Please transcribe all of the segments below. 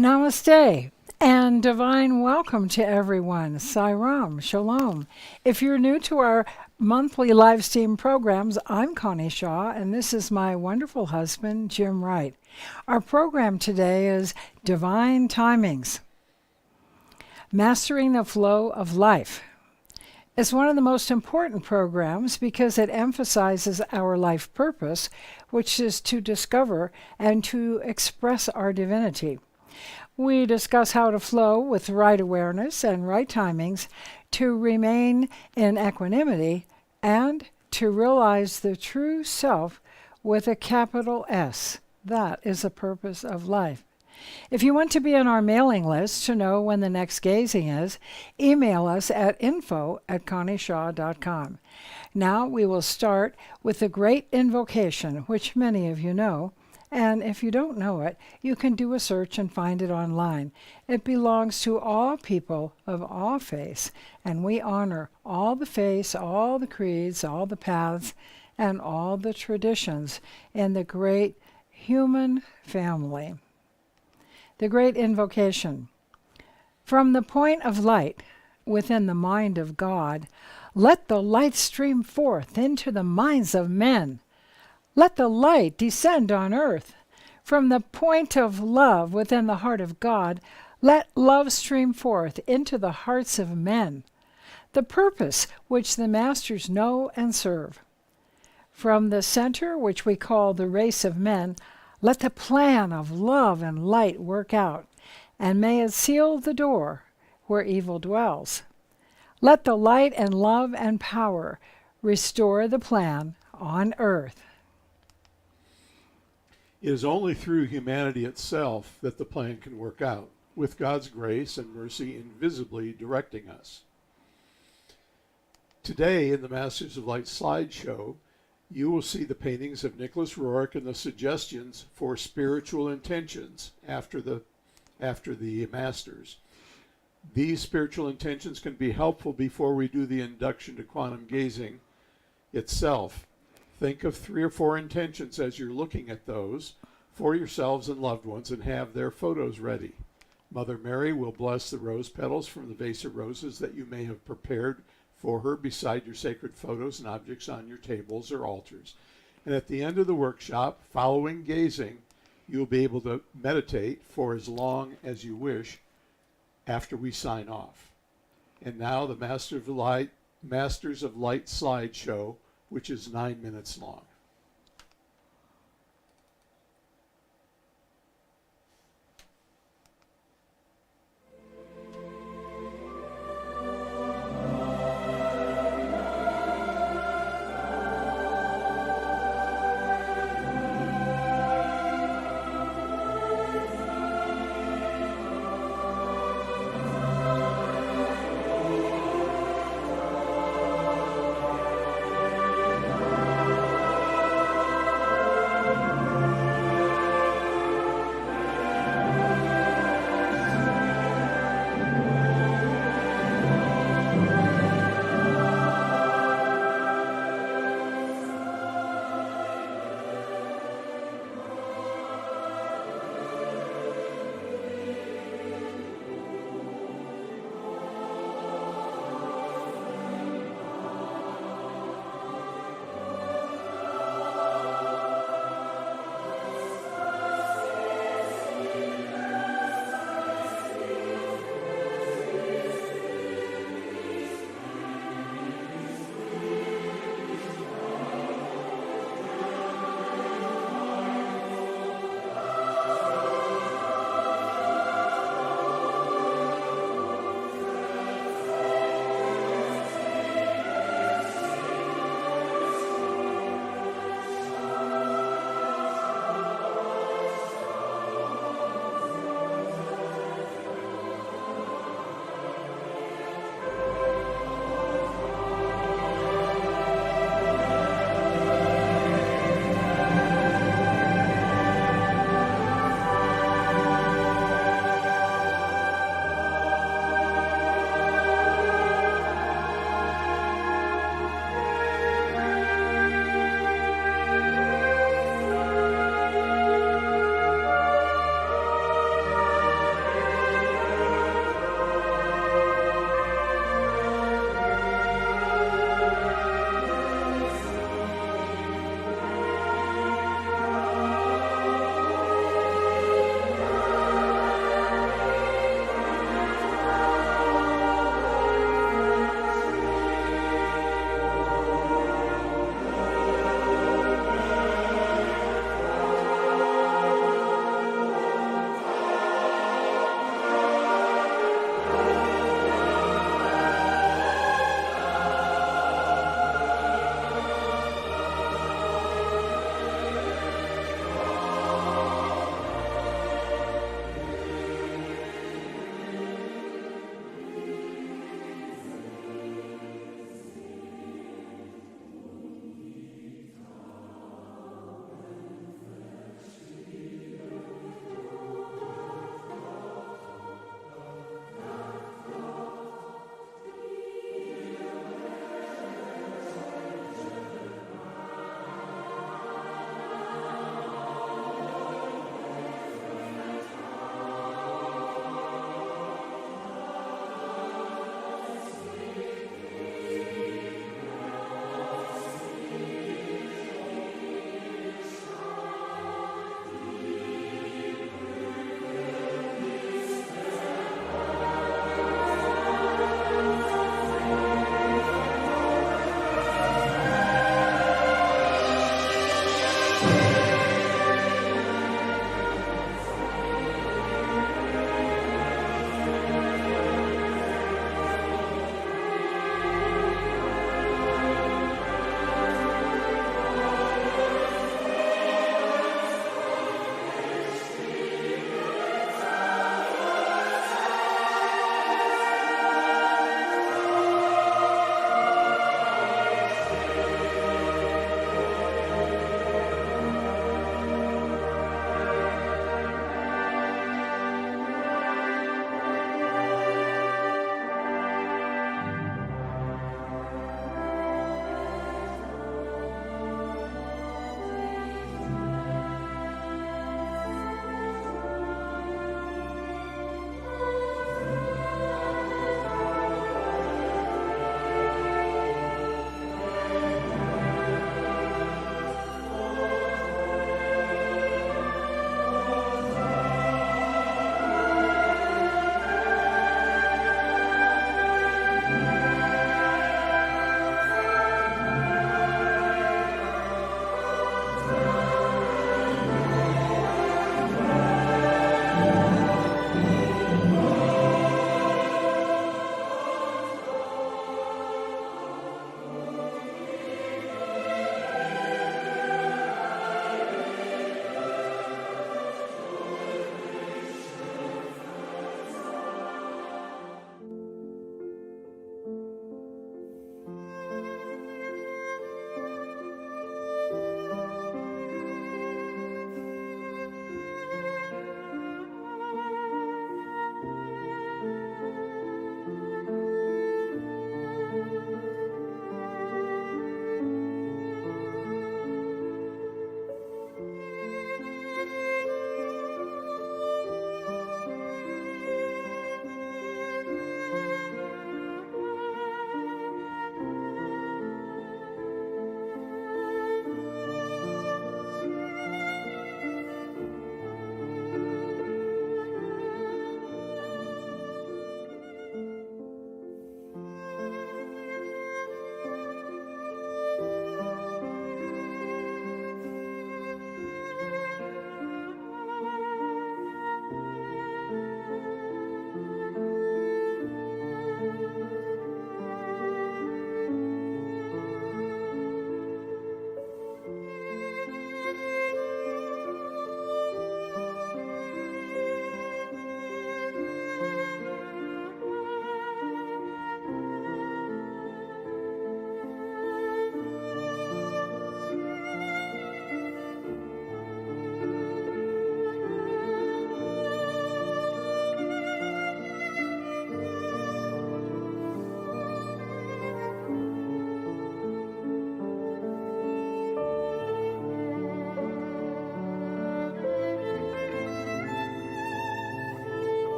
Namaste and divine welcome to everyone. Sairam, Shalom. If you're new to our monthly live stream programs, I'm Connie Shaw and this is my wonderful husband, Jim Wright. Our program today is Divine Timings, Mastering the Flow of Life. It's one of the most important programs because it emphasizes our life purpose, which is to discover and to express our divinity. We discuss how to flow with right awareness and right timings to remain in equanimity and to realize the true self with a capital S. That is the purpose of life. If you want to be on our mailing list to know when the next gazing is, email us at info@connieshaw.com. Now we will start with the great invocation, which many of you know. And if you don't know it, you can do a search and find it online. It belongs to all people of all faiths, and we honor all the faiths, all the creeds, all the paths, and all the traditions in the great human family. The great invocation. From the point of light within the mind of God, let the light stream forth into the minds of men. Let the light descend on earth. From the point of love within the heart of God, let love stream forth into the hearts of men, the purpose which the masters know and serve. From the center, which we call the race of men, let the plan of love and light work out, and may it seal the door where evil dwells. Let the light and love and power restore the plan on earth. It is only through humanity itself that the plan can work out, with God's grace and mercy invisibly directing us. Today, in the Masters of Light slideshow, you will see the paintings of Nicholas Rourke and the suggestions for spiritual intentions after the Masters. These spiritual intentions can be helpful before we do the induction to quantum gazing itself. Think of 3 or 4 intentions as you're looking at those for yourselves and loved ones and have their photos ready. Mother Mary will bless the rose petals from the vase of roses that you may have prepared for her beside your sacred photos and objects on your tables or altars. And at the end of the workshop, following gazing, you'll be able to meditate for as long as you wish after we sign off. And now the Masters of Light slideshow, which is 9 minutes long.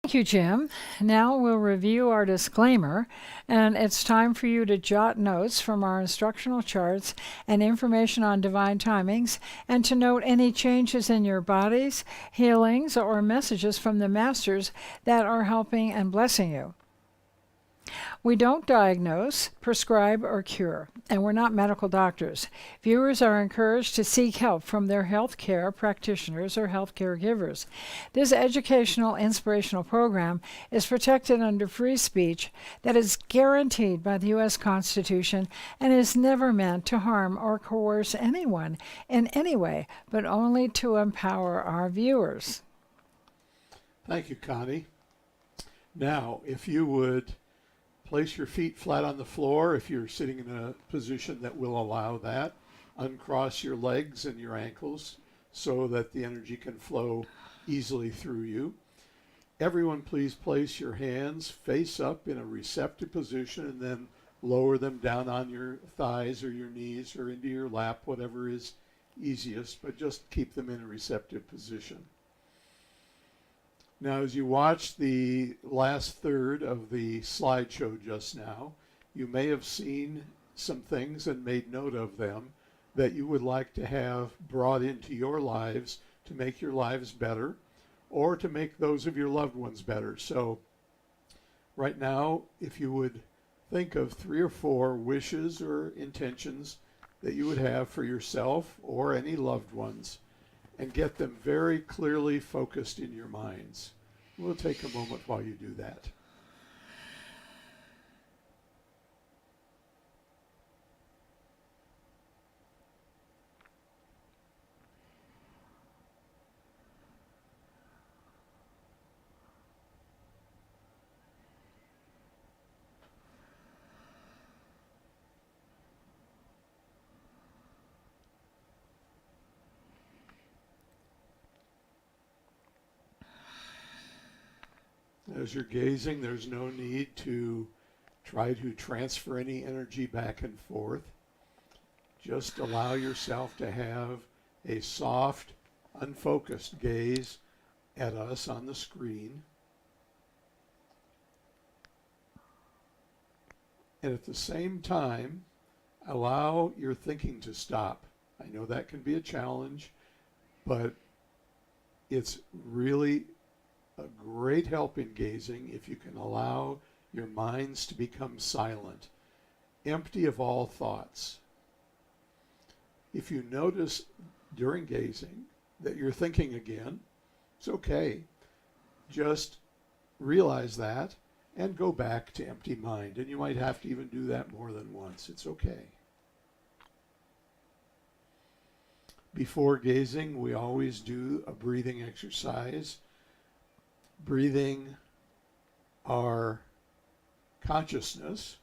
Thank you, Jim. Now we'll review our disclaimer, and it's time for you to jot notes from our instructional charts and information on divine timings, and to note any changes in your bodies, healings, or messages from the masters that are helping and blessing you. We don't diagnose, prescribe, or cure, and we're not medical doctors. Viewers are encouraged to seek help from their healthcare practitioners or healthcare givers. This educational, inspirational program is protected under free speech that is guaranteed by the U.S. Constitution and is never meant to harm or coerce anyone in any way, but only to empower our viewers. Thank you, Connie. Now, if you would place your feet flat on the floor if you're sitting in a position that will allow that. Uncross your legs and your ankles so that the energy can flow easily through you. Everyone, please place your hands face up in a receptive position and then lower them down on your thighs or your knees or into your lap, whatever is easiest, but just keep them in a receptive position. Now, as you watch the last third of the slideshow just now, you may have seen some things and made note of them that you would like to have brought into your lives to make your lives better or to make those of your loved ones better. So right now, if you would think of 3 or 4 wishes or intentions that you would have for yourself or any loved ones, and get them very clearly focused in your minds. We'll take a moment while you do that. As you're gazing, there's no need to try to transfer any energy back and forth. Just allow yourself to have a soft, unfocused gaze at us on the screen. And at the same time, allow your thinking to stop. I know that can be a challenge, but it's really a great help in gazing if you can allow your minds to become silent, empty of all thoughts. If you notice during gazing that you're thinking again, it's okay. Just realize that and go back to empty mind. And you might have to even do that more than once. It's okay. Before gazing, we always do a breathing exercise. Breathing our consciousness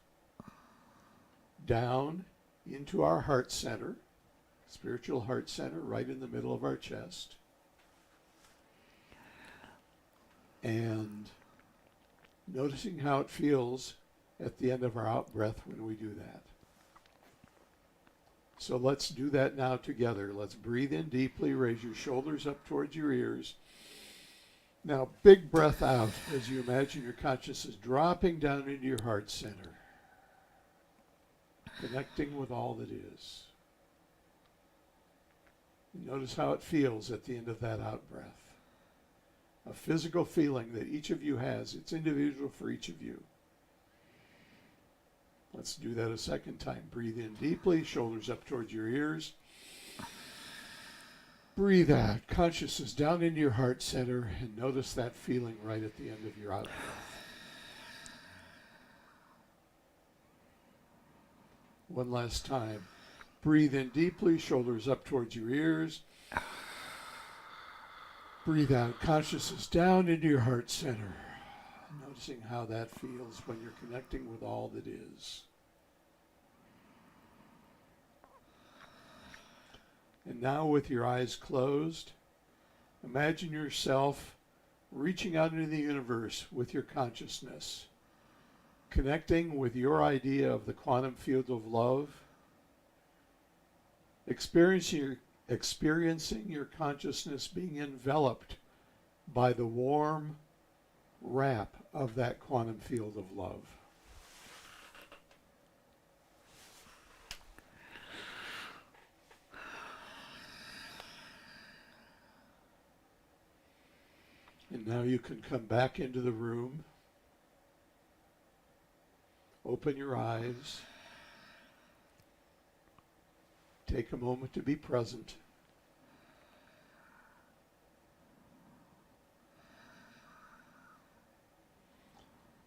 down into our heart center, spiritual heart center, right in the middle of our chest. And noticing how it feels at the end of our out breath when we do that. So let's do that now together. Let's breathe in deeply, raise your shoulders up towards your ears. Now, big breath out as you imagine your consciousness dropping down into your heart center, connecting with all that is. Notice how it feels at the end of that out breath. A physical feeling that each of you has. It's individual for each of you. Let's do that a second time. Breathe in deeply, shoulders up towards your ears. Breathe out, consciousness down into your heart center, and notice that feeling right at the end of your out breath. One last time. Breathe in deeply, shoulders up towards your ears. Breathe out, consciousness down into your heart center, noticing how that feels when you're connecting with all that is. And now with your eyes closed, imagine yourself reaching out into the universe with your consciousness, connecting with your idea of the quantum field of love, experiencing your consciousness being enveloped by the warm, wrap of that quantum field of love. And now you can come back into the room, open your eyes, take a moment to be present.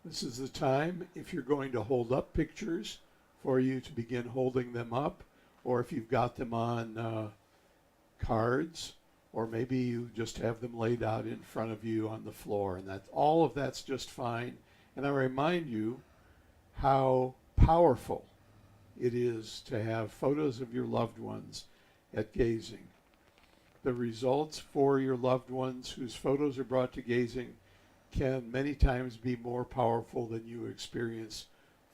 This is the time, if you're going to hold up pictures, for you to begin holding them up, or if you've got them on cards, or maybe you just have them laid out in front of you on the floor, and that all of that's just fine. And I remind you how powerful it is to have photos of your loved ones at gazing. The results for your loved ones whose photos are brought to gazing can many times be more powerful than you experience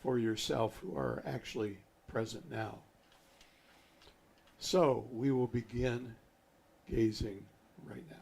for yourself who are actually present now. So we will begin gazing right now.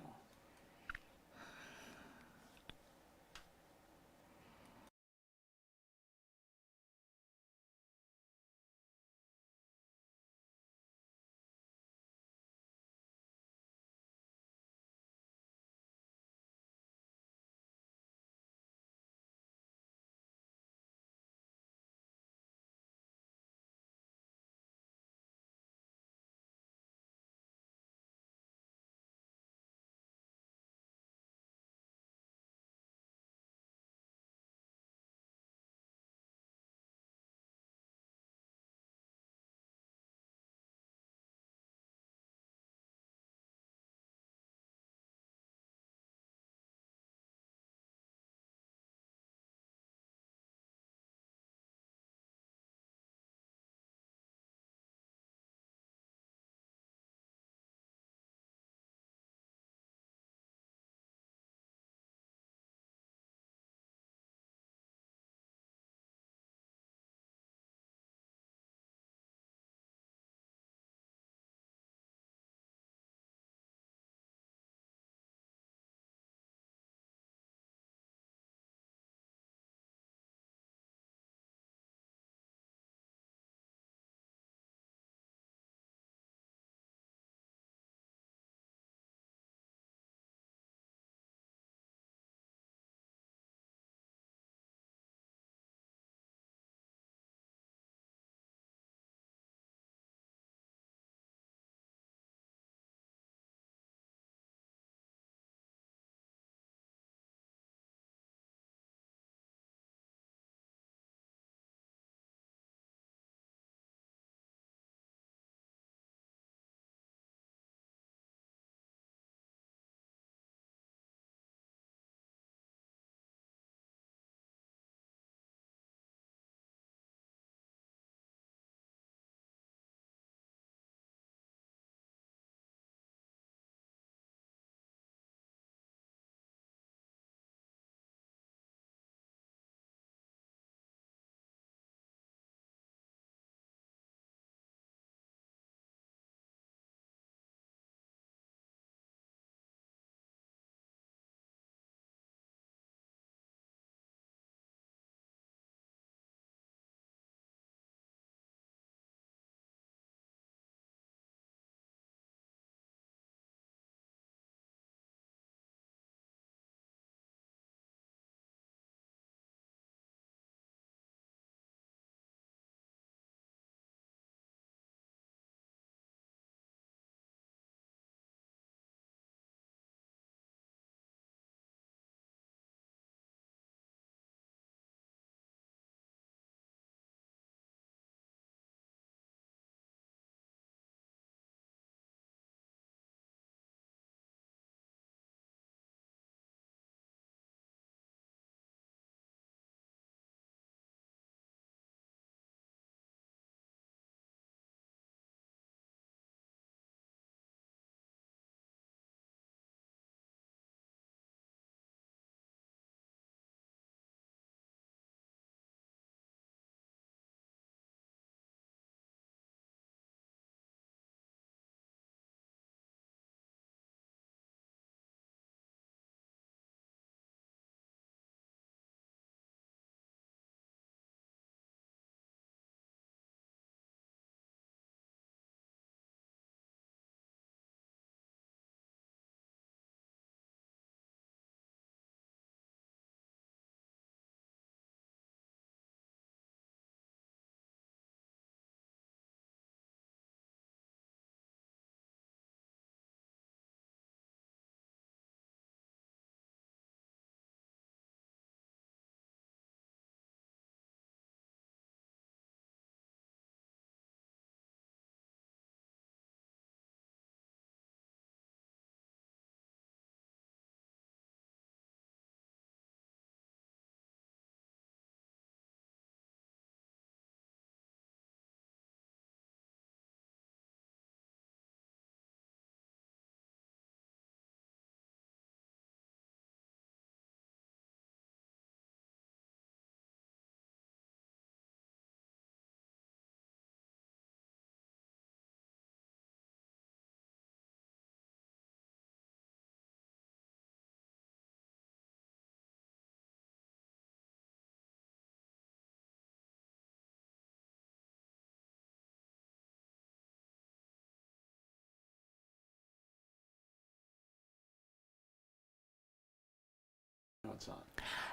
what's on.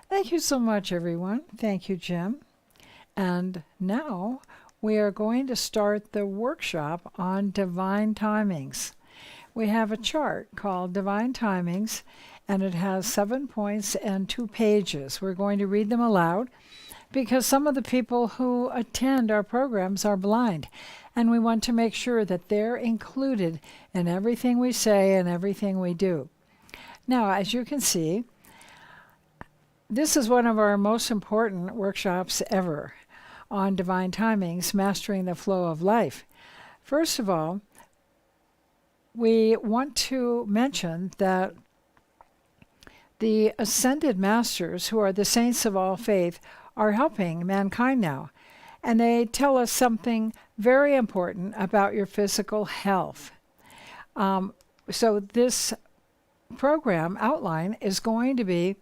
Thank you so much, everyone. Thank you, Jim. And now we are going to start the workshop on divine timings. We have a chart called Divine Timings, and it has 7 points and 2 pages. We're going to read them aloud because some of the people who attend our programs are blind, and we want to make sure that they're included in everything we say and everything we do. Now, as you can see, this is one of our most important workshops ever on divine timings, mastering the flow of life. First of all, we want to mention that the ascended masters, who are the saints of all faith, are helping mankind now. And they tell us something very important about your physical health. So this program outline is going to be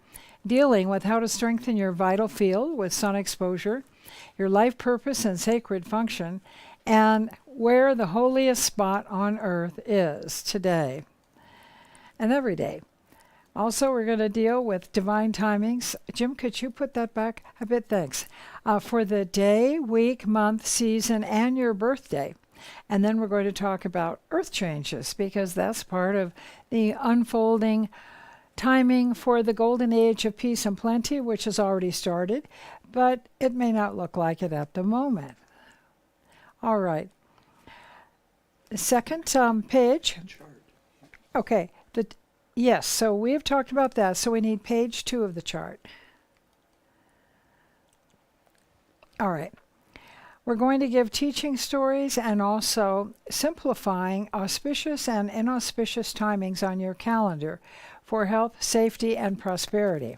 dealing with how to strengthen your vital field with sun exposure, your life purpose and sacred function, and where the holiest spot on earth is today and every day. Also, we're going to deal with divine timings. Jim, could you put that back a bit? Thanks. For the day, week, month, season, and your birthday. And then we're going to talk about earth changes, because that's part of the unfolding timing for the golden age of peace and plenty, which has already started, but it may not look like it at the moment. All right. The second page. Chart. Okay. Yes, so we have talked about that, so we need page 2 of the chart. All right. We're going to give teaching stories and also simplifying auspicious and inauspicious timings on your calendar for health, safety, and prosperity.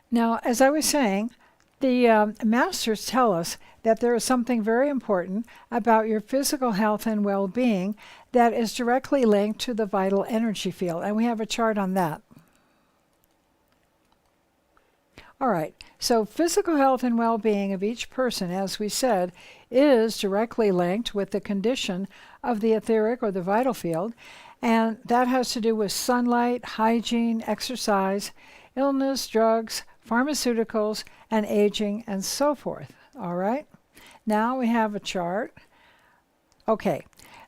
Now, as I was saying, the masters tell us that there is something very important about your physical health and well-being that is directly linked to the vital energy field, and we have a chart on that. All right, so physical health and well-being of each person, as we said, is directly linked with the condition of the etheric or the vital field, and that has to do with sunlight, hygiene, exercise, illness, drugs, pharmaceuticals, and aging, and so forth. All right, now we have a chart. Okay,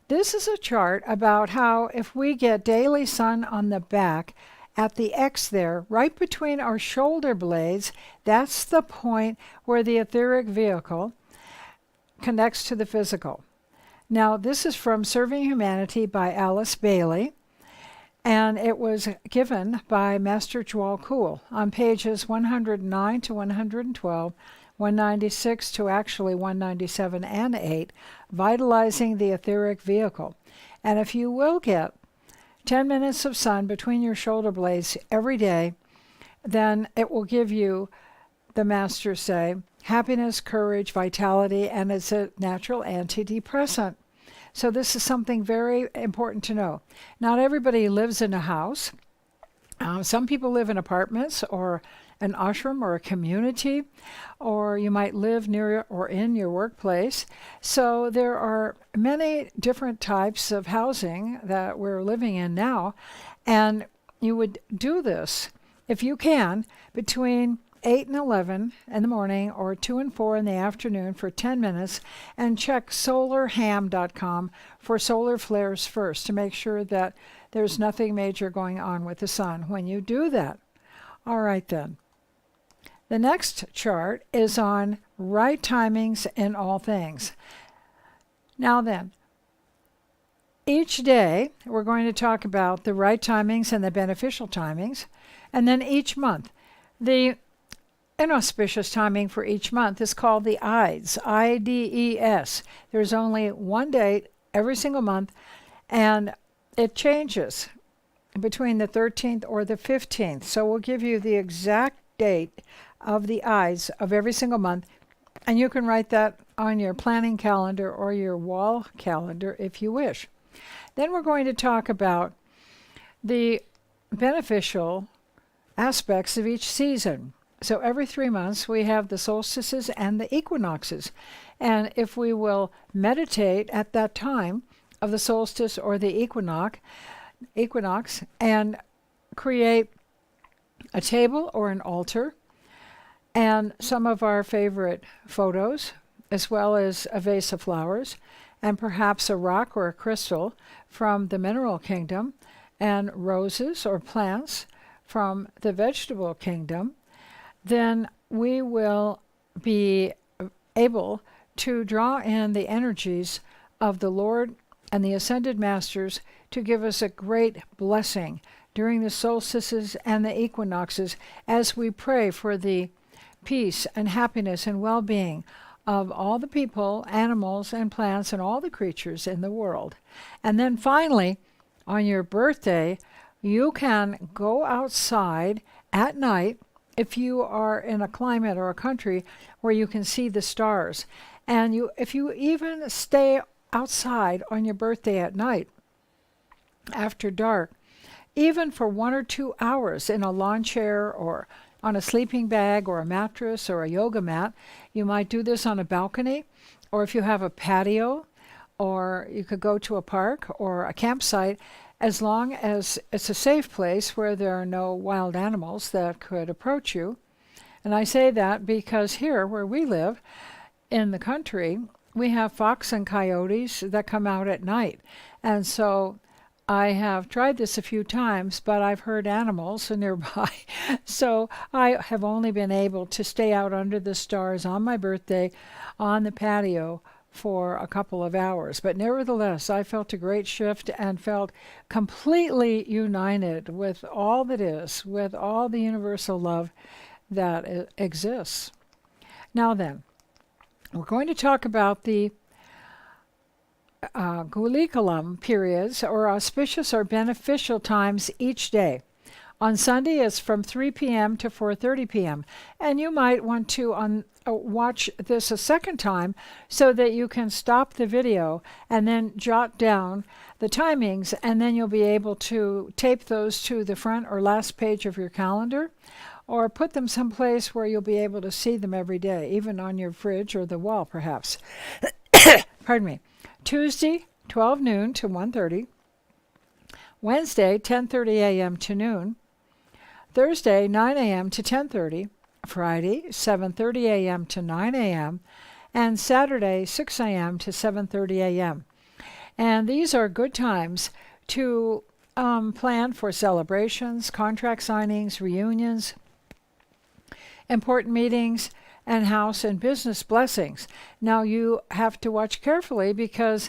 this is a chart about how if we get daily sun on the back at the X there, right between our shoulder blades, that's the point where the etheric vehicle connects to the physical. Now, this is from Serving Humanity by Alice Bailey, and it was given by Master Jwal Kul on pages 109 to 112, 196 to actually 197 and 8, vitalizing the etheric vehicle. And if you will get 10 minutes of sun between your shoulder blades every day, then it will give you, the masters say, happiness, courage, vitality, and it's a natural antidepressant. So this is something very important to know. Not everybody lives in a house. Some people live in apartments or an ashram or a community, or you might live near or in your workplace. So there are many different types of housing that we're living in now, and you would do this, if you can, between 8 and 11 in the morning or 2 and 4 in the afternoon for 10 minutes, and check solarham.com for solar flares first to make sure that there's nothing major going on with the sun when you do that. All right then. The next chart is on right timings in all things. Now then, each day we're going to talk about the right timings and the beneficial timings, and then each month. The inauspicious timing for each month is called the Ides, I-D-E-S. There's only one date every single month, and it changes between the 13th or the 15th. So we'll give you the exact date of the Ides of every single month, and you can write that on your planning calendar or your wall calendar if you wish. Then we're going to talk about the beneficial aspects of each season. So every 3 months we have the solstices and the equinoxes. And if we will meditate at that time of the solstice or the equinox and create a table or an altar, and some of our favorite photos, as well as a vase of flowers, and perhaps a rock or a crystal from the mineral kingdom, and roses or plants from the vegetable kingdom, then we will be able to draw in the energies of the Lord and the Ascended Masters to give us a great blessing during the solstices and the equinoxes as we pray for the peace and happiness and well-being of all the people, animals, and plants, and all the creatures in the world. And then finally, on your birthday, you can go outside at night if you are in a climate or a country where you can see the stars. And if you even stay outside on your birthday at night, after dark, even for 1 or 2 hours in a lawn chair or on a sleeping bag or a mattress or a yoga mat. You might do this on a balcony, or if you have a patio, or you could go to a park or a campsite, as long as it's a safe place where there are no wild animals that could approach you. And I say that because here where we live in the country, we have fox and coyotes that come out at night. And so I have tried this a few times, but I've heard animals nearby. So I have only been able to stay out under the stars on my birthday on the patio for a couple of hours. But nevertheless, I felt a great shift and felt completely united with all that is, with all the universal love that exists. Now then, we're going to talk about the Guliculum periods, or auspicious or beneficial times each day. On Sunday, it's from 3 p.m. to 4:30 p.m. And you might want to watch this a second time so that you can stop the video and then jot down the timings, and then you'll be able to tape those to the front or last page of your calendar, or put them someplace where you'll be able to see them every day, even on your fridge or the wall, perhaps. Pardon me. Tuesday, 12 noon to 1:30. Wednesday, 10:30 a.m. to noon. Thursday, 9 a.m. to 10:30. Friday, 7:30 a.m. to 9 a.m. And Saturday, 6 a.m. to 7:30 a.m. And these are good times to plan for celebrations, contract signings, reunions, important meetings, and house and business blessings. Now you have to watch carefully because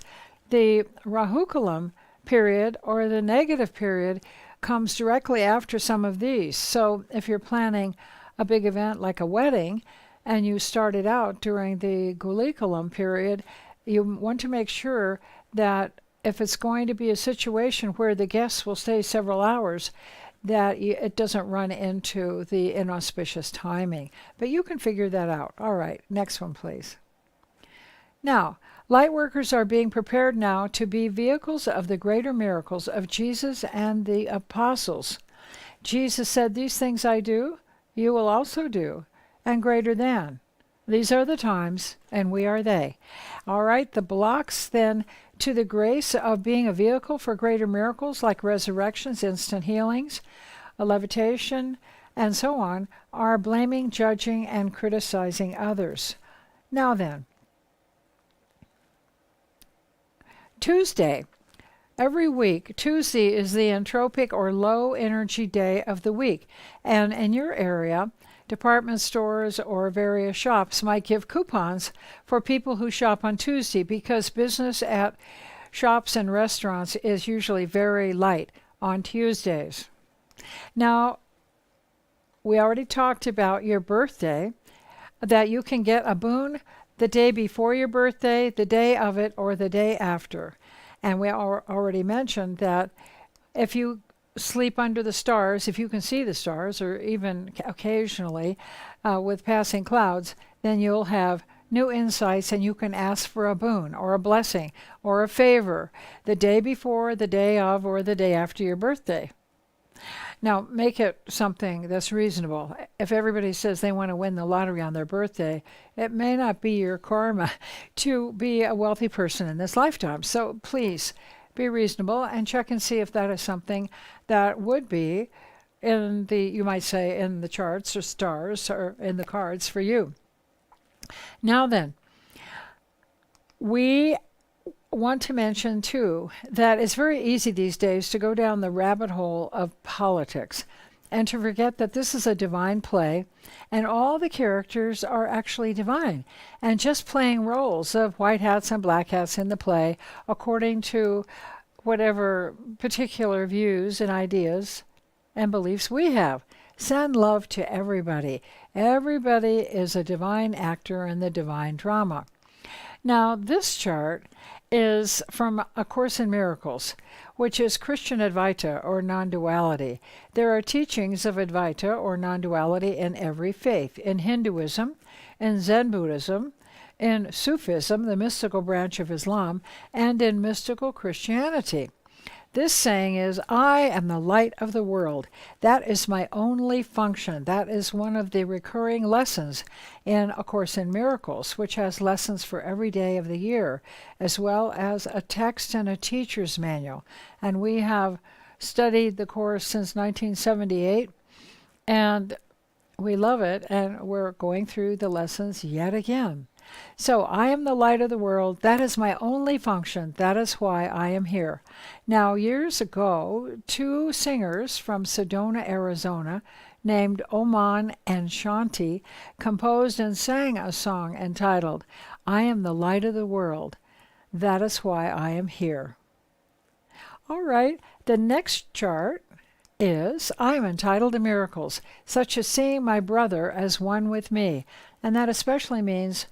the Rahukalam period, or the negative period, comes directly after some of these. So if you're planning a big event like a wedding and you started out during the Gulikulam period, you want to make sure that if it's going to be a situation where the guests will stay several hours, that it doesn't run into the inauspicious timing. But you can figure that out. All right, next one, please. Now, light workers are being prepared now to be vehicles of the greater miracles of Jesus and the apostles. Jesus said, "These things I do, you will also do, and greater than." These are the times, and we are they. All right, the blocks then to the grace of being a vehicle for greater miracles like resurrections, instant healings, levitation, and so on, are blaming, judging, and criticizing others. Now then, Tuesday. Every week, Tuesday is the entropic or low energy day of the week. And in your area, department stores or various shops might give coupons for people who shop on Tuesday, because business at shops and restaurants is usually very light on Tuesdays. Now, we already talked about your birthday, that you can get a boon the day before your birthday, the day of it, or the day after. And we already mentioned that if you sleep under the stars, if you can see the stars, or even occasionally with passing clouds, then you'll have new insights and you can ask for a boon or a blessing or a favor the day before, the day of, or the day after your birthday. Now, make it something that's reasonable. If everybody says they want to win the lottery on their birthday, it may not be your karma to be a wealthy person in this lifetime. So please be reasonable and check and see if that is something that would be in the, you might say, in the charts or stars or in the cards for you. Now then, we want to mention too that it's very easy these days to go down the rabbit hole of politics and to forget that this is a divine play and all the characters are actually divine and just playing roles of white hats and black hats in the play according to whatever particular views and ideas and beliefs we have. Send love to everybody. Everybody is a divine actor in the divine drama. Now, this chart is from A Course in Miracles, which is Christian Advaita or non-duality. There are teachings of Advaita or non-duality in every faith, in Hinduism, in Zen Buddhism, in Sufism, the mystical branch of Islam, and in mystical Christianity. This saying is, I am the light of the world. That is my only function. That is one of the recurring lessons in A Course in Miracles, which has lessons for every day of the year, as well as a text and a teacher's manual. And we have studied the Course since 1978, and we love it, and we're going through the lessons yet again. So I am the light of the world. That is my only function. That is why I am here. Now, years ago, two singers from Sedona, Arizona, named Oman and Shanti, composed and sang a song entitled, I am the light of the world. That is why I am here. All right, the next chart is, I am entitled to miracles, such as seeing my brother as one with me. And that especially means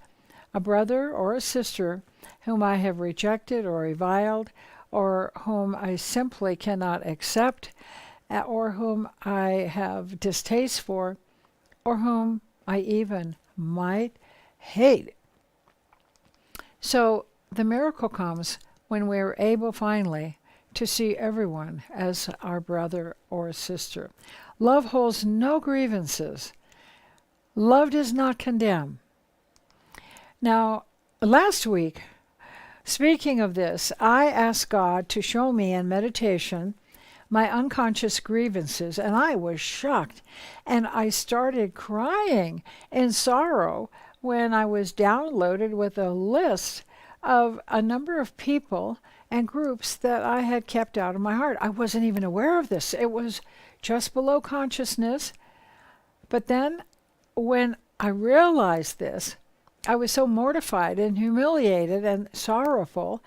a brother or a sister whom I have rejected or reviled, or whom I simply cannot accept, or whom I have distaste for, or whom I even might hate. So the miracle comes when we're able finally to see everyone as our brother or sister. Love holds no grievances. Love does not condemn. Now, last week, speaking of this, I asked God to show me in meditation my unconscious grievances, and I was shocked. And I started crying in sorrow when I was downloaded with a list of a number of people and groups that I had kept out of my heart. I wasn't even aware of this. It was just below consciousness. But then when I realized this, I was so mortified and humiliated and sorrowful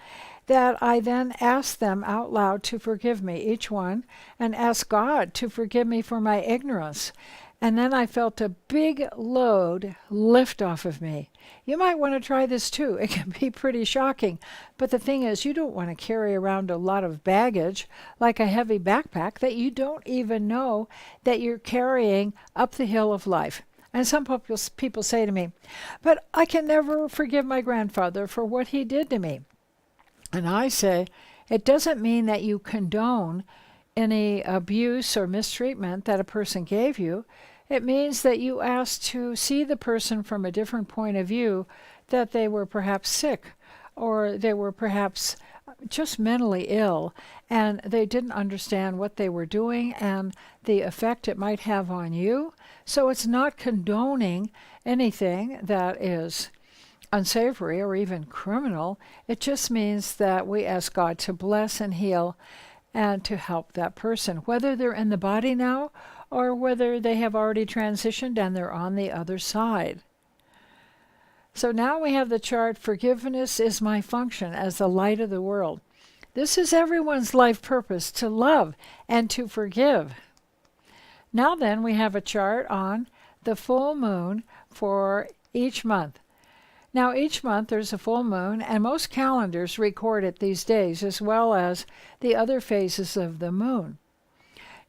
that I then asked them out loud to forgive me, each one, and asked God to forgive me for my ignorance. And then I felt a big load lift off of me. You might want to try this too. It can be pretty shocking. But the thing is, you don't want to carry around a lot of baggage, like a heavy backpack, that you don't even know that you're carrying up the hill of life. And some people say to me, but I can never forgive my grandfather for what he did to me. And I say, it doesn't mean that you condone any abuse or mistreatment that a person gave you. It means that you asked to see the person from a different point of view, that they were perhaps sick, or they were perhaps just mentally ill, and they didn't understand what they were doing and the effect it might have on you. So it's not condoning anything that is unsavory or even criminal. It just means that we ask God to bless and heal and to help that person, whether they're in the body now or whether they have already transitioned and they're on the other side. So now we have the chart, forgiveness is my function as the light of the world. This is everyone's life purpose, to love and to forgive. Now then, we have a chart on the full moon for each month. Now, each month there's a full moon, and most calendars record it these days, as well as the other phases of the moon.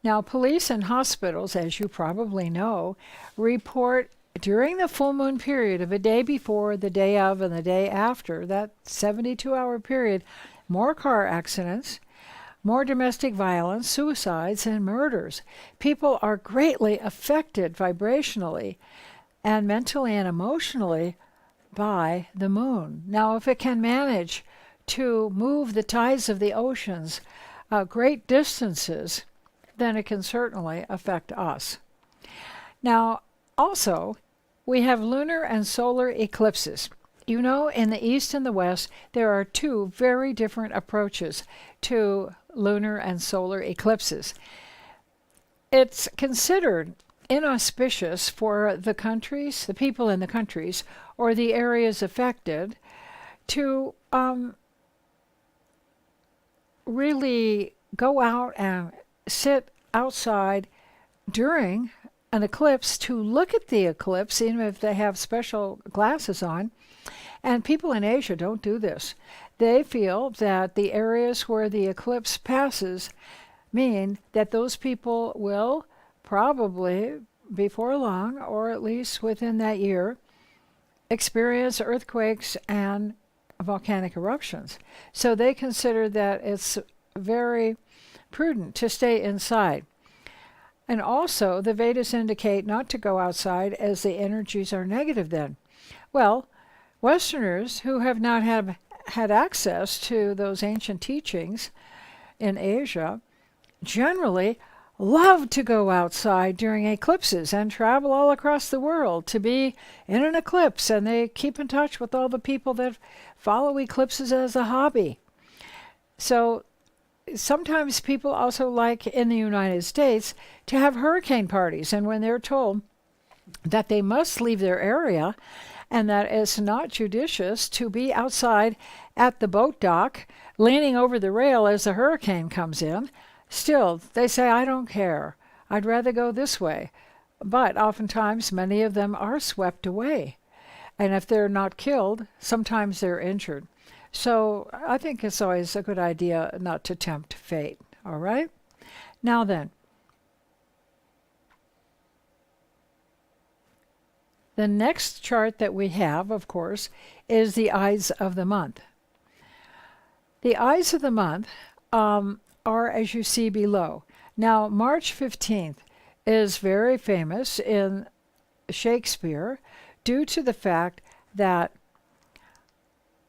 Now, police and hospitals, as you probably know, report during the full moon period of a day before, the day of, and the day after, that 72-hour period, more car accidents, more domestic violence, suicides, and murders. People are greatly affected vibrationally and mentally and emotionally by the moon. Now, if it can manage to move the tides of the oceans great distances, then it can certainly affect us. Now, also, we have lunar and solar eclipses. You know, in the East and the West, there are two very different approaches to lunar and solar eclipses. It's considered inauspicious for the countries, the people in the countries, or the areas affected to really go out and sit outside during an eclipse to look at the eclipse, even if they have special glasses on. And people in Asia don't do this. They feel that the areas where the eclipse passes mean that those people will probably, before long, or at least within that year, experience earthquakes and volcanic eruptions. So they consider that it's very prudent to stay inside. And also, the Vedas indicate not to go outside as the energies are negative then. Well, Westerners who have not had access to those ancient teachings in Asia generally love to go outside during eclipses and travel all across the world to be in an eclipse, and they keep in touch with all the people that follow eclipses as a hobby. So sometimes people also like in the United States to have hurricane parties, and when they're told that they must leave their area and that it's not judicious to be outside at the boat dock leaning over the rail as the hurricane comes in, still they say, I don't care. I'd rather go this way. But oftentimes many of them are swept away. And if they're not killed, sometimes they're injured. So I think it's always a good idea not to tempt fate. All right? Now then, the next chart that we have, of course, is the Ides of the month. The Ides of the month are as you see below. Now, March 15th is very famous in Shakespeare due to the fact that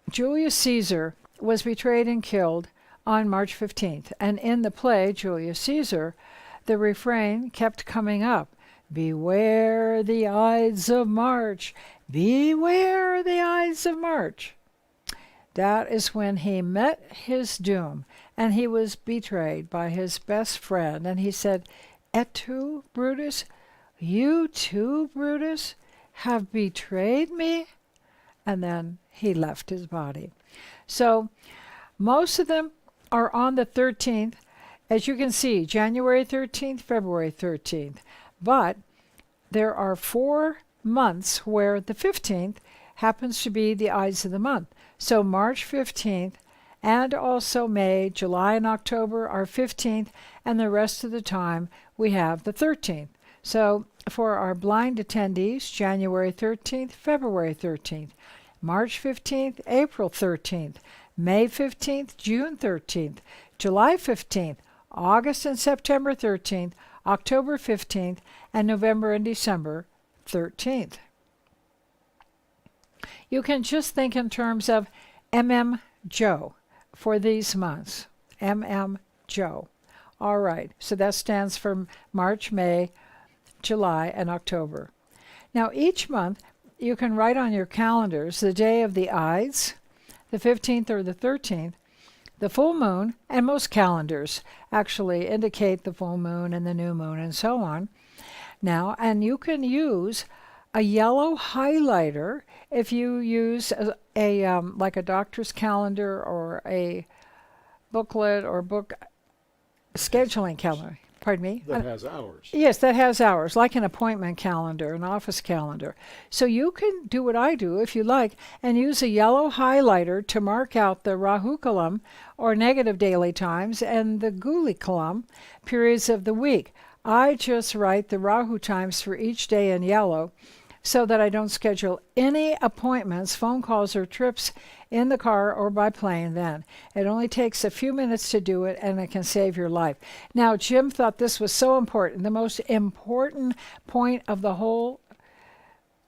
Julius Caesar was betrayed and killed on March 15th. And in the play, Julius Caesar, the refrain kept coming up. Beware the Ides of March. Beware the Ides of March. That is when he met his doom, and he was betrayed by his best friend. And he said, Et tu, Brutus? You too, Brutus, have betrayed me? And then he left his body. So most of them are on the 13th. As you can see, January 13th, February 13th. But there are 4 months where the 15th happens to be the Ides of the month. So March 15th and also May, July, and October are 15th, and the rest of the time we have the 13th. So for our blind attendees, January 13th, February 13th, March 15th, April 13th, May 15th, June 13th, July 15th, August and September 13th, October 15th, and November and December 13th. You can just think in terms of MM Joe for these months. MM Joe. All right, so that stands for March, May, July, and October. Now each month you can write on your calendars the day of the Ides, the 15th or the 13th, the full moon, and most calendars actually indicate the full moon and the new moon and so on. Now, and you can use a yellow highlighter if you use a like a doctor's calendar or a booklet or book scheduling calendar. Pardon me? That has hours. Yes, that has hours, like an appointment calendar, an office calendar. So you can do what I do, if you like, and use a yellow highlighter to mark out the Rahu Kalam, or negative daily times, and the Guli Kalam, periods of the week. I just write the Rahu times for each day in yellow so that I don't schedule any appointments, phone calls, or trips in the car or by plane then. It only takes a few minutes to do it, and it can save your life. Now, Jim thought this was so important, the most important point of the whole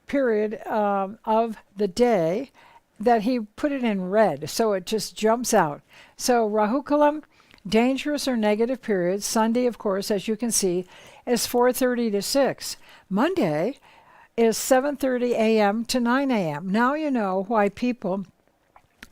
period of the day, that he put it in red, so it just jumps out. So Rahu Kalam, Dangerous or negative periods, Sunday, of course, as you can see, is 4:30 to 6. Monday is 7:30 a.m. to 9 a.m. Now you know why people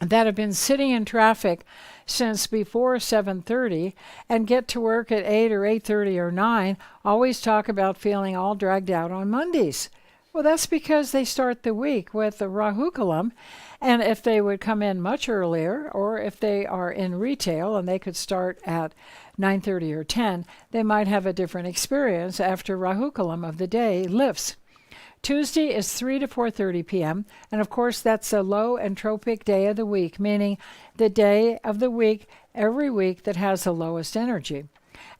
that have been sitting in traffic since before 7:30 and get to work at 8 or 8:30 or 9 always talk about feeling all dragged out on Mondays. Well, that's because they start the week with the Rahu Kalam, and if they would come in much earlier, or if they are in retail and they could start at 9:30 or 10, they might have a different experience after Rahu Kalam of the day lifts. Tuesday is 3 to 4:30 p.m., and of course that's a low entropic day of the week, meaning the day of the week every week that has the lowest energy.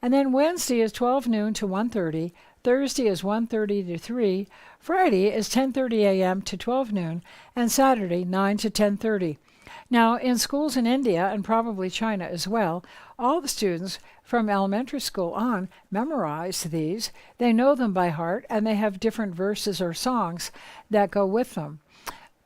And then Wednesday is 12 noon to 1:30, Thursday is 1:30 to 3, Friday is 10:30 a.m. to 12 noon, and Saturday 9 to 10:30. Now, in schools in India, and probably China as well, all the students from elementary school on memorize these. They know them by heart, and they have different verses or songs that go with them.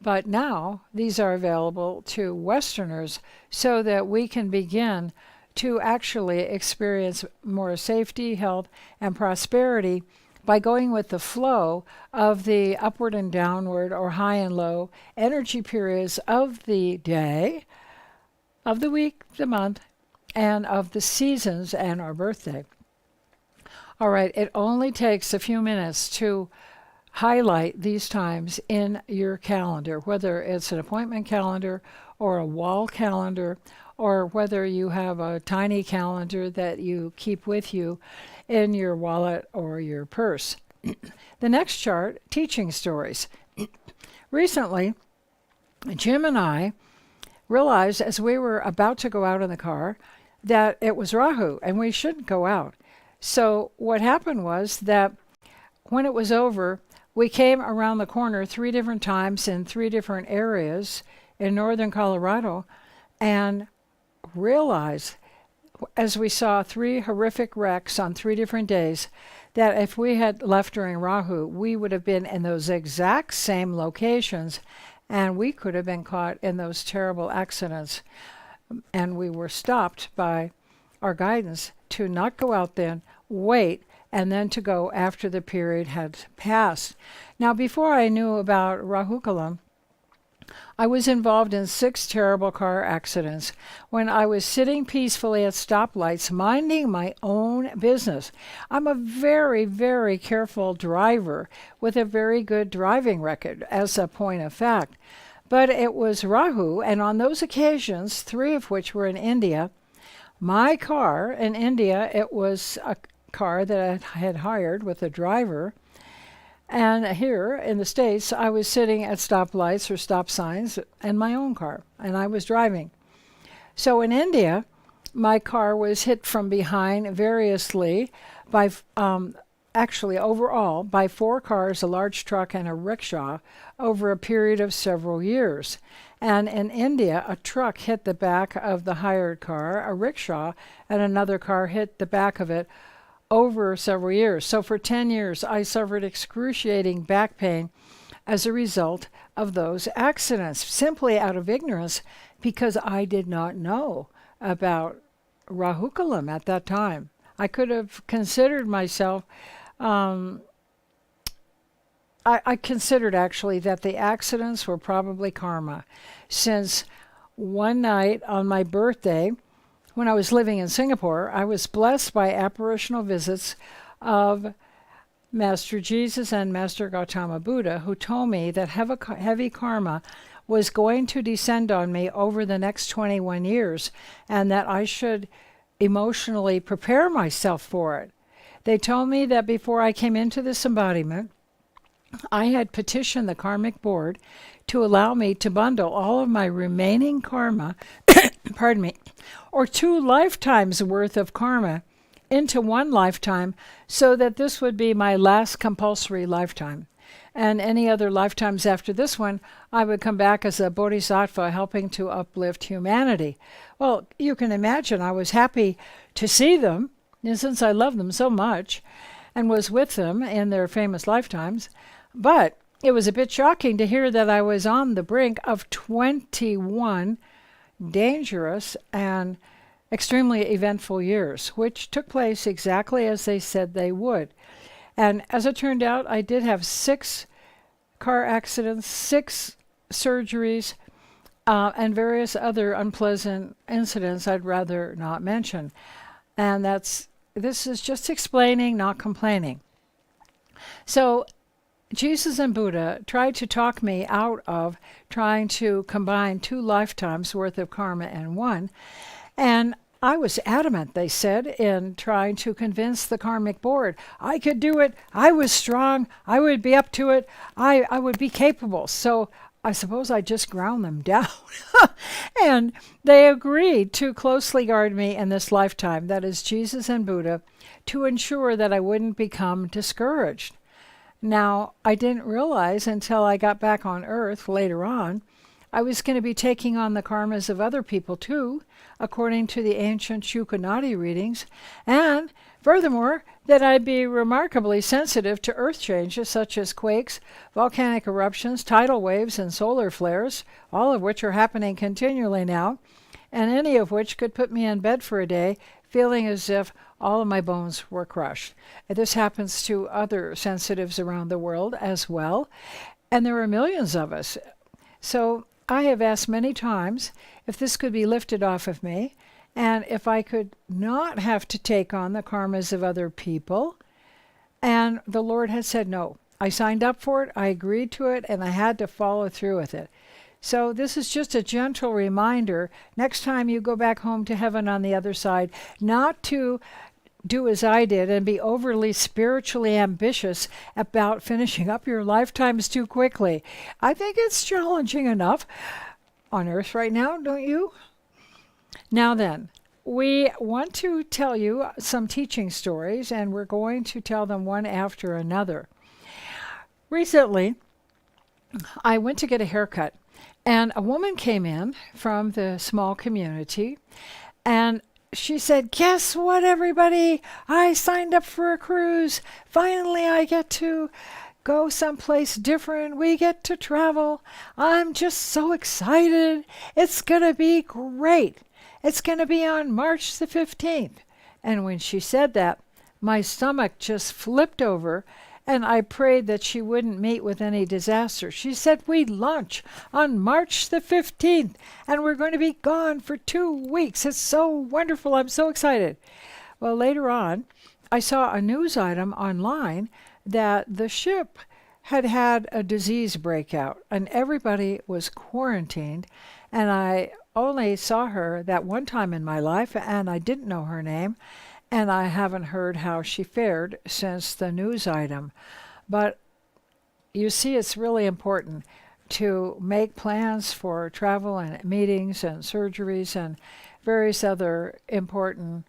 But now, these are available to Westerners so that we can begin to actually experience more safety, health, and prosperity by going with the flow of the upward and downward or high and low energy periods of the day, of the week, the month, and of the seasons and our birthday. All right, it only takes a few minutes to highlight these times in your calendar, whether it's an appointment calendar or a wall calendar, or whether you have a tiny calendar that you keep with you in your wallet or your purse. The next chart, teaching stories. Recently, Jim and I realized as we were about to go out in the car that it was Rahu and we shouldn't go out. So what happened was that when it was over, we came around the corner 3 different times in 3 different areas in northern Colorado and realized, as we saw 3 horrific wrecks on 3 different days, that if we had left during Rahu, we would have been in those exact same locations and we could have been caught in those terrible accidents. And we were stopped by our guidance to not go out then, wait, and then to go after the period had passed. Now, before I knew about Rahu Kalam, I was involved in 6 terrible car accidents when I was sitting peacefully at stoplights, minding my own business. I'm a very, very careful driver with a very good driving record, as a point of fact. But it was Rahu, and on those occasions, 3 of which were in India, my car in India, it was a car that I had hired with a driver. And here in the States, I was sitting at stoplights or stop signs in my own car, and I was driving. So in India, my car was hit from behind variously by, actually overall, by 4 cars, a large truck, and a rickshaw over a period of several years. And in India, a truck hit the back of the hired car, a rickshaw, and another car hit the back of it over several years. So for 10 years, I suffered excruciating back pain as a result of those accidents, simply out of ignorance, because I did not know about Rahu Kalam at that time. I could have considered myself, I considered actually that the accidents were probably karma, since one night on my birthday, when I was living in Singapore, I was blessed by apparitional visits of Master Jesus and Master Gautama Buddha, who told me that heavy karma was going to descend on me over the next 21 years, and that I should emotionally prepare myself for it. They told me that before I came into this embodiment, I had petitioned the karmic board to allow me to bundle all of my remaining karma, pardon me, or 2 lifetimes worth of karma into 1 lifetime, so that this would be my last compulsory lifetime. And any other lifetimes after this one, I would come back as a bodhisattva helping to uplift humanity. Well, you can imagine I was happy to see them, and since I love them so much and was with them in their famous lifetimes. But it was a bit shocking to hear that I was on the brink of 21 dangerous and extremely eventful years, which took place exactly as they said they would. And as it turned out, I did have 6 car accidents, 6 surgeries, and various other unpleasant incidents I'd rather not mention. And this is just explaining, not complaining. So Jesus and Buddha tried to talk me out of trying to combine 2 lifetimes worth of karma in one. And I was adamant, they said, in trying to convince the karmic board. I could do it. I was strong. I would be up to it. I would be capable. So I suppose I just ground them down. And they agreed to closely guard me in this lifetime, that is Jesus and Buddha, to ensure that I wouldn't become discouraged. Now, I didn't realize until I got back on Earth later on, I was going to be taking on the karmas of other people too, according to the ancient Shukanati readings, and furthermore, that I'd be remarkably sensitive to earth changes such as quakes, volcanic eruptions, tidal waves, and solar flares, all of which are happening continually now, and any of which could put me in bed for a day, feeling as if all of my bones were crushed. This happens to other sensitives around the world as well, and there are millions of us. So I have asked many times if this could be lifted off of me, and if I could not have to take on the karmas of other people. And the Lord has said no. I signed up for it, I agreed to it, and I had to follow through with it. So this is just a gentle reminder, next time you go back home to heaven on the other side, not to do as I did and be overly spiritually ambitious about finishing up your lifetimes too quickly. I think it's challenging enough on Earth right now, don't you? Now then, we want to tell you some teaching stories, and we're going to tell them one after another. Recently, I went to get a haircut, and a woman came in from the small community, and she said, "Guess what, everybody? I signed up for a cruise. Finally, I get to go someplace different. We get to travel. I'm just so excited. It's going to be great. It's going to be on March the 15th. And when she said that, my stomach just flipped over, and I prayed that she wouldn't meet with any disaster. She said, "We launch on March the 15th, and we're going to be gone for 2 weeks. It's so wonderful. I'm so excited." Well, later on, I saw a news item online that the ship had had a disease breakout, and everybody was quarantined, and I only saw her that one time in my life, and I didn't know her name, and I haven't heard how she fared since the news item. But you see, it's really important to make plans for travel and meetings and surgeries and various other important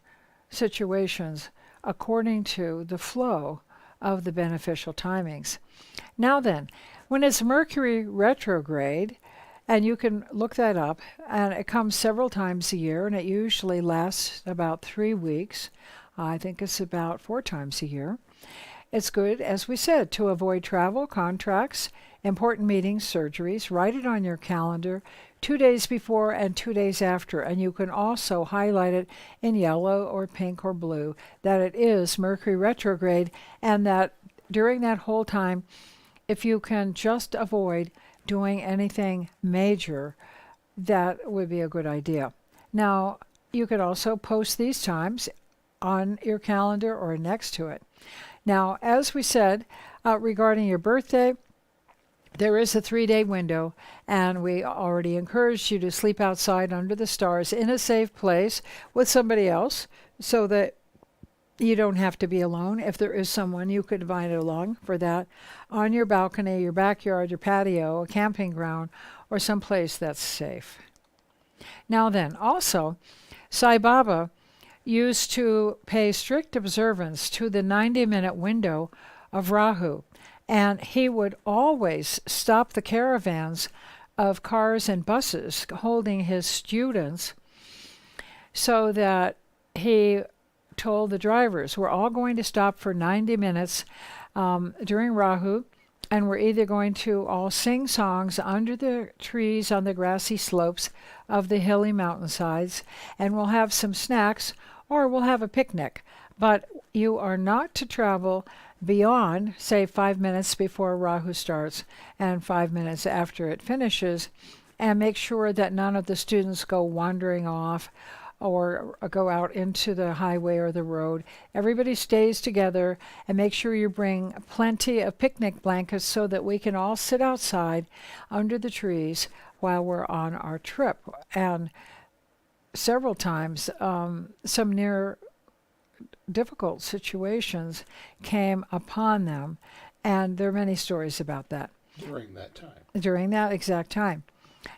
situations according to the flow of the beneficial timings. Now then, when it's Mercury retrograde, and you can look that up, and it comes several times a year, and it usually lasts about 3 weeks. I think it's about 4 times a year. It's good, as we said, to avoid travel, contracts, important meetings, surgeries. Write it on your calendar 2 days before and 2 days after, and you can also highlight it in yellow or pink or blue that it is Mercury retrograde, and that during that whole time, if you can just avoid doing anything major, that would be a good idea. Now, you could also post these times on your calendar or next to it. Now, as we said, regarding your birthday, there is a 3-day window, and we already encouraged you to sleep outside under the stars in a safe place with somebody else so that you don't have to be alone. If there is someone, you could invite along for that on your balcony, your backyard, your patio, a camping ground, or someplace that's safe. Now then, also, Sai Baba used to pay strict observance to the 90-minute window of Rahu, and he would always stop the caravans of cars and buses holding his students so that he told the drivers, "We're all going to stop for 90 minutes during Rahu, and we're either going to all sing songs under the trees on the grassy slopes of the hilly mountainsides, and we'll have some snacks, or we'll have a picnic. But you are not to travel beyond, say, 5 minutes before Rahu starts and 5 minutes after it finishes, and make sure that none of the students go wandering off or go out into the highway or the road. Everybody stays together, and make sure you bring plenty of picnic blankets so that we can all sit outside under the trees while we're on our trip. And several times, some near difficult situations came upon them, and there are many stories about that. During that time. During that exact time.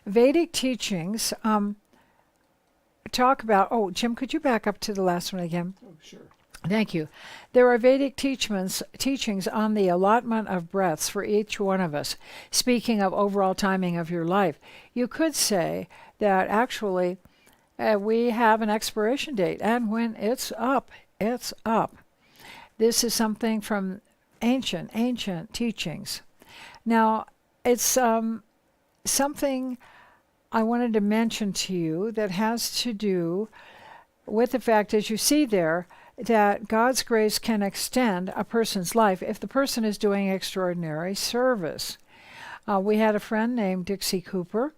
Vedic teachings talk about, Jim, could you back up to the last one again? Oh, sure. Thank you. There are Vedic teachings on the allotment of breaths for each one of us. Speaking of overall timing of your life, you could say that actually we have an expiration date, and when it's up, it's up. This is something from ancient teachings. Now, it's something I wanted to mention to you that has to do with the fact, as you see there, that God's grace can extend a person's life if the person is doing extraordinary service. We had a friend named Dixie Cooper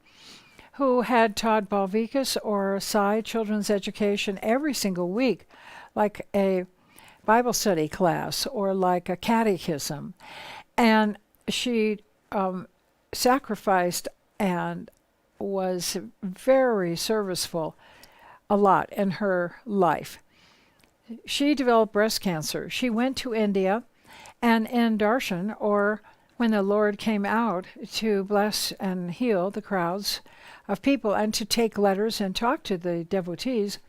who had taught Balvikas or Sai children's education every single week, like a Bible study class or like a catechism. And she sacrificed and was very serviceful a lot in her life. She developed breast cancer. She went to India, and in darshan, or when the Lord came out to bless and heal the crowds of people and to take letters and talk to the devotees,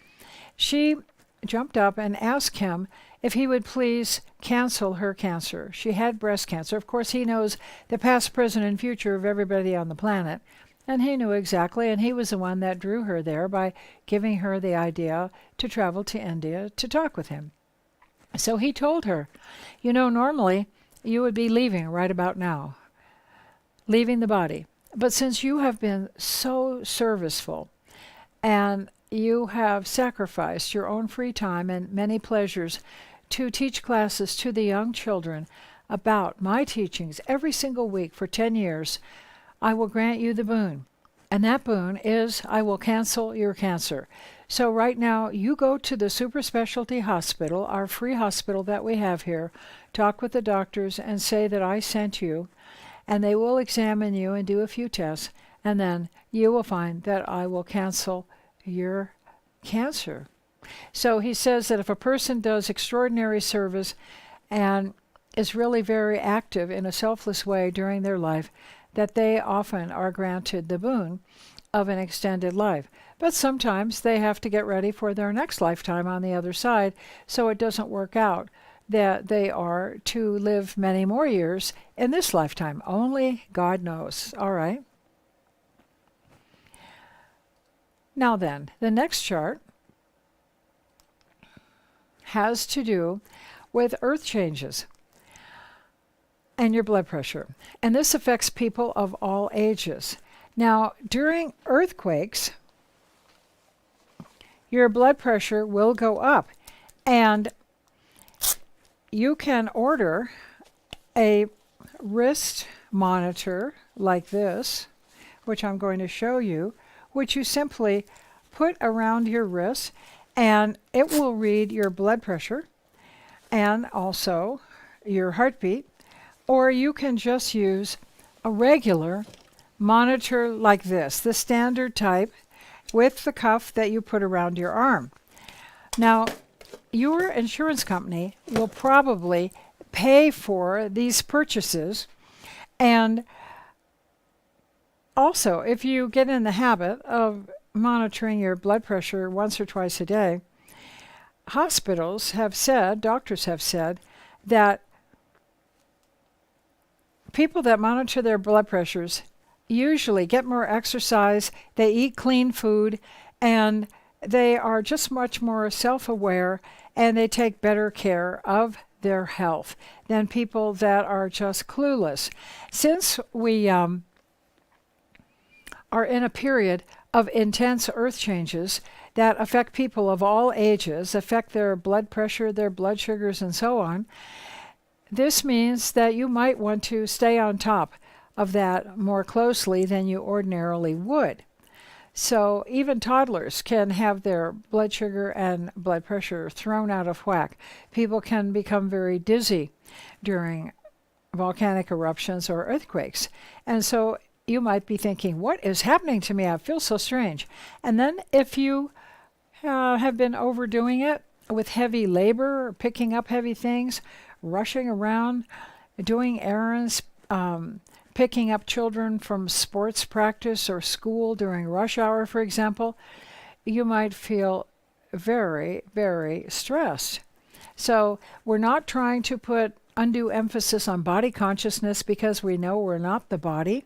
she jumped up and asked him if he would please cancel her cancer. She had breast cancer. Of course, he knows the past, present, and future of everybody on the planet, and he knew exactly, and he was the one that drew her there by giving her the idea to travel to India to talk with him. So he told her, normally you would be leaving right about now, leaving the body. But since you have been so serviceful and you have sacrificed your own free time and many pleasures to teach classes to the young children about my teachings every single week for 10 years, I will grant you the boon. And that boon is I will cancel your cancer. So right now, you go to the super specialty hospital, our free hospital that we have here, talk with the doctors and say that I sent you, and they will examine you and do a few tests, and then you will find that I will cancel your cancer. So he says that if a person does extraordinary service and is really very active in a selfless way during their life, that they often are granted the boon of an extended life. But sometimes they have to get ready for their next lifetime on the other side, so it doesn't work out that they are to live many more years in this lifetime. Only God knows. All right. Now then, the next chart has to do with earth changes and your blood pressure. And this affects people of all ages. Now, during earthquakes, your blood pressure will go up, and you can order a wrist monitor like this, which I'm going to show you, which you simply put around your wrist, and it will read your blood pressure and also your heartbeat. Or you can just use a regular monitor like this, the standard type, with the cuff that you put around your arm. Now, your insurance company will probably pay for these purchases, and also, if you get in the habit of monitoring your blood pressure once or twice a day, hospitals have said, doctors have said, that people that monitor their blood pressures usually get more exercise, they eat clean food, and they are just much more self-aware, and they take better care of their health than people that are just clueless. Since we are in a period of intense earth changes that affect people of all ages, affect their blood pressure, their blood sugars, and so on, this means that you might want to stay on top of that more closely than you ordinarily would. So even toddlers can have their blood sugar and blood pressure thrown out of whack. People can become very dizzy during volcanic eruptions or earthquakes. And so you might be thinking, what is happening to me? I feel so strange. And then if you have been overdoing it with heavy labor, picking up heavy things, rushing around, doing errands, picking up children from sports practice or school during rush hour, for example, you might feel very, very stressed. So we're not trying to put undue emphasis on body consciousness because we know we're not the body.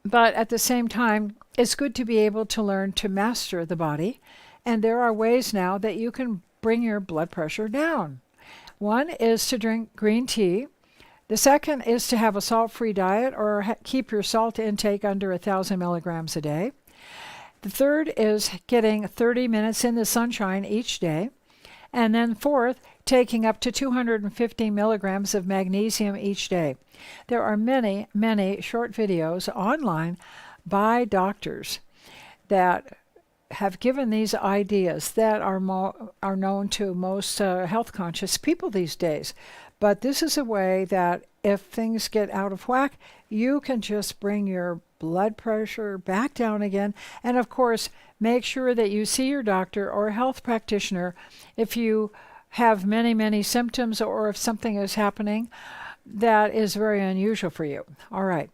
But at the same time, it's good to be able to learn to master the body. And there are ways now that you can bring your blood pressure down. One is to drink green tea. The second is to have a salt-free diet or keep your salt intake under 1,000 milligrams a day. The third is getting 30 minutes in the sunshine each day. And then fourth, taking up to 250 milligrams of magnesium each day. There are many, many short videos online by doctors that have given these ideas that are known to most health-conscious people these days. But this is a way that if things get out of whack, you can just bring your blood pressure back down again. And of course, make sure that you see your doctor or health practitioner if you have many, many symptoms or if something is happening that is very unusual for you. All right.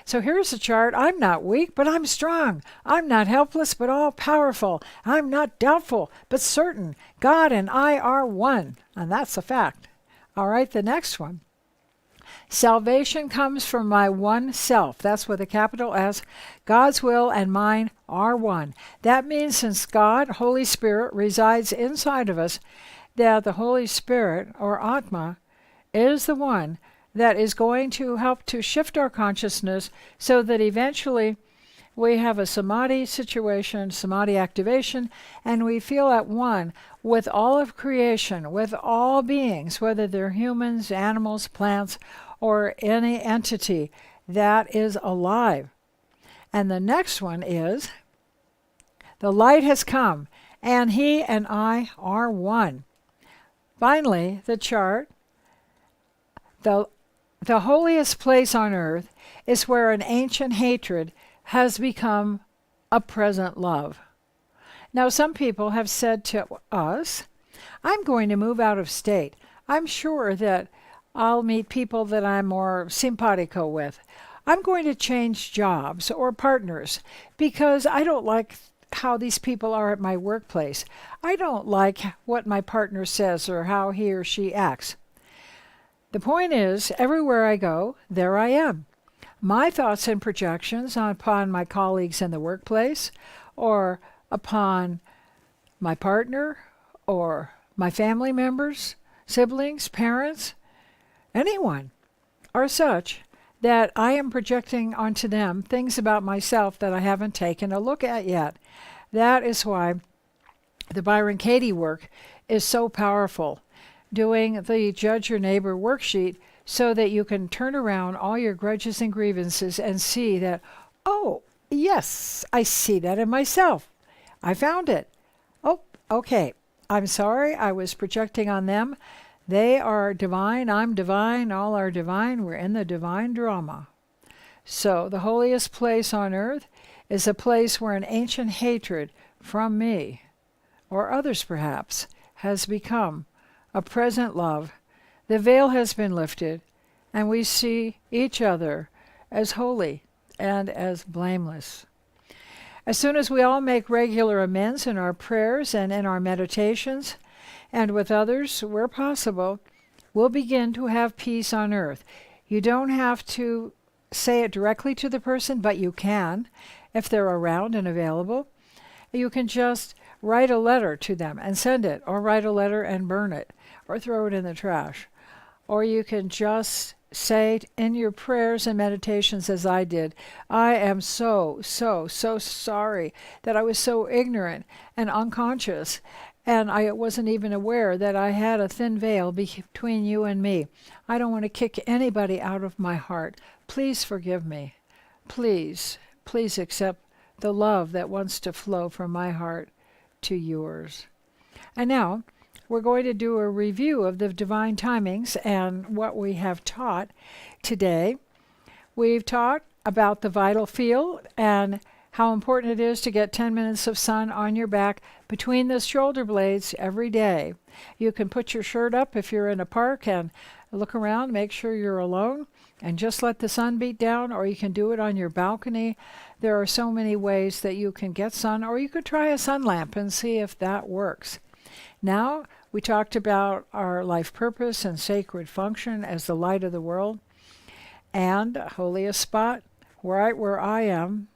So here's a chart. I'm not weak, but I'm strong. I'm not helpless, but all powerful. I'm not doubtful, but certain. God and I are one. And that's a fact. All right, the next one. Salvation comes from my one self. That's with a capital S. God's will and mine are one. That means since God, Holy Spirit, resides inside of us, that the Holy Spirit, or Atma, is the one that is going to help to shift our consciousness so that eventually we have a samadhi situation, samadhi activation, and we feel at one with all of creation, with all beings, whether they're humans, animals, plants, or any entity that is alive. And the next one is, the light has come, and he and I are one. Finally, the chart, the holiest place on earth is where an ancient hatred has become a present love. Now, some people have said to us, I'm going to move out of state. I'm sure that I'll meet people that I'm more simpatico with. I'm going to change jobs or partners because I don't like how these people are at my workplace. I don't like what my partner says or how he or she acts. The point is, everywhere I go, there I am. My thoughts and projections upon my colleagues in the workplace, or upon my partner, or my family members, siblings, parents, anyone, are such that I am projecting onto them things about myself that I haven't taken a look at yet. That is why the Byron Katie work is so powerful. Doing the Judge Your Neighbor worksheet so that you can turn around all your grudges and grievances and see that, oh, yes, I see that in myself. I found it. Oh, okay. I'm sorry, I was projecting on them. They are divine, I'm divine, all are divine. We're in the divine drama. So the holiest place on earth is a place where an ancient hatred from me, or others perhaps, has become a present love. The veil has been lifted, and we see each other as holy and as blameless. As soon as we all make regular amends in our prayers and in our meditations, and with others where possible, we'll begin to have peace on earth. You don't have to say it directly to the person, but you can, if they're around and available. You can just write a letter to them and send it, or write a letter and burn it, or throw it in the trash. Or you can just say in your prayers and meditations, as I did, I am so sorry that I was so ignorant and unconscious, and I wasn't even aware that I had a thin veil between you and me. I don't want to kick anybody out of my heart. Please forgive me. Please accept the love that wants to flow from my heart to yours. And now, we're going to do a review of the divine timings and what we have taught today. We've taught about the vital field and how important it is to get 10 minutes of sun on your back between the shoulder blades every day. You can put your shirt up if you're in a park and look around, make sure you're alone, and just let the sun beat down, or you can do it on your balcony. There are so many ways that you can get sun, or you could try a sun lamp and see if that works. Now, we talked about our life purpose and sacred function as the light of the world, and holiest spot, right where I am,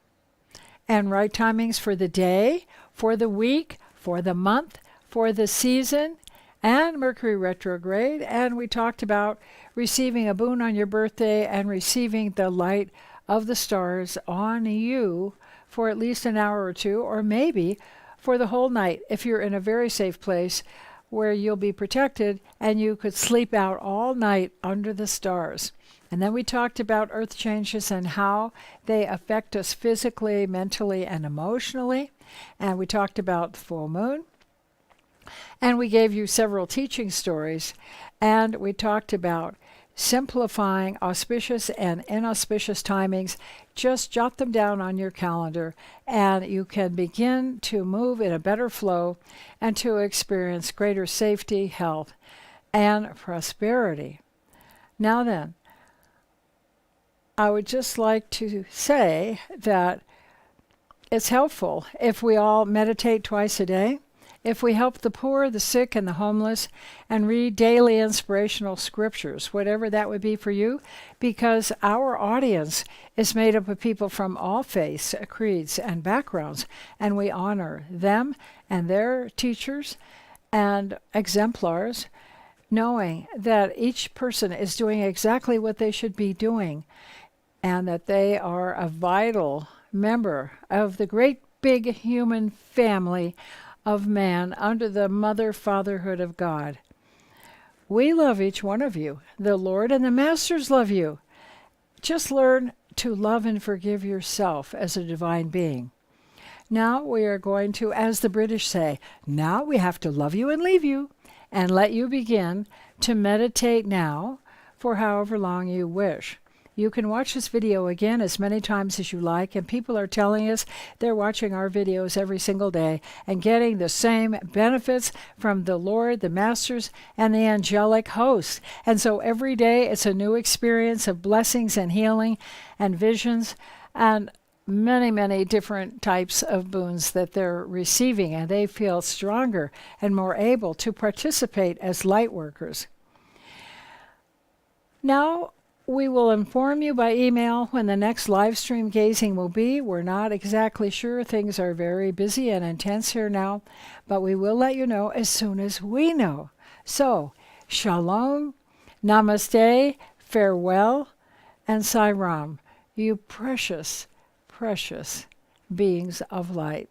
and right timings for the day, for the week, for the month, for the season, and Mercury retrograde. And we talked about receiving a boon on your birthday and receiving the light of the stars on you for at least an hour or two, or maybe for the whole night if you're in a very safe place where you'll be protected and you could sleep out all night under the stars. And then we talked about earth changes and how they affect us physically, mentally, and emotionally. And we talked about the full moon. And we gave you several teaching stories. And we talked about simplifying auspicious and inauspicious timings. Just jot them down on your calendar and you can begin to move in a better flow and to experience greater safety, health, and prosperity. Now then, I would just like to say that it's helpful if we all meditate twice a day, if we help the poor, the sick, and the homeless, and read daily inspirational scriptures, whatever that would be for you, because our audience is made up of people from all faiths, creeds, and backgrounds, and we honor them and their teachers and exemplars, knowing that each person is doing exactly what they should be doing, and that they are a vital member of the great big human family of man under the mother fatherhood of God. We love each one of you. The Lord and the Masters love you. Just learn to love and forgive yourself as a divine being. Now we are going to, as the British say, now we have to love you and leave you and let you begin to meditate now for however long you wish. You can watch this video again as many times as you like, and people are telling us they're watching our videos every single day and getting the same benefits from the Lord, the Masters, and the angelic hosts. And so every day it's a new experience of blessings and healing and visions and many different types of boons that they're receiving, and they feel stronger and more able to participate as light workers. Now, we will inform you by email when the next live stream gazing will be. We're not exactly sure. Things are very busy and intense here now, but we will let you know as soon as we know. So, shalom, namaste, farewell, and sairam, you precious beings of light.